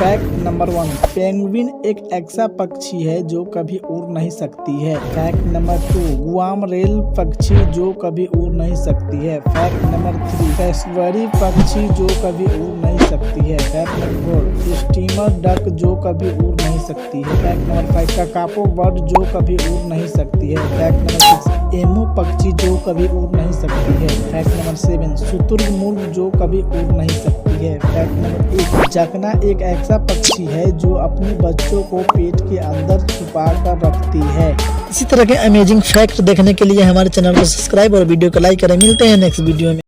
Fact number 1, penguin एक ऐसा पक्षी है जो कभी उड़ नहीं सकती है। फैक्ट नंबर 2, गुआम रेल पक्षी जो कभी उड़ नहीं सकती है। फैक्ट नंबर 3, कैसबरी पक्षी जो कभी उड़ नहीं सकती है। फैक्ट नंबर 4, स्टीमर डक जो कभी उड़ नहीं सकती है। फैक्ट नंबर 5, ककापो बर्ड जो कभी उड़ नहीं सकती है। फैक्ट नंबर 6, एमू पक्षी जो कभी उड़ नहीं सकती है। फैक्ट नंबर 7, शुतुरमुर्ग जो कभी उड़ नहीं सकती है। फैक्ट नंबर 8, जकना एक ऐसा पक्षी है जो अपने बच्चों को पेट के अंदर छुपा कर रखती है। इसी तरह के अमेजिंग फैक्ट देखने के लिए हमारे चैनल को सब्सक्राइब और वीडियो को लाइक करें। मिलते हैं नेक्स्ट वीडियो में।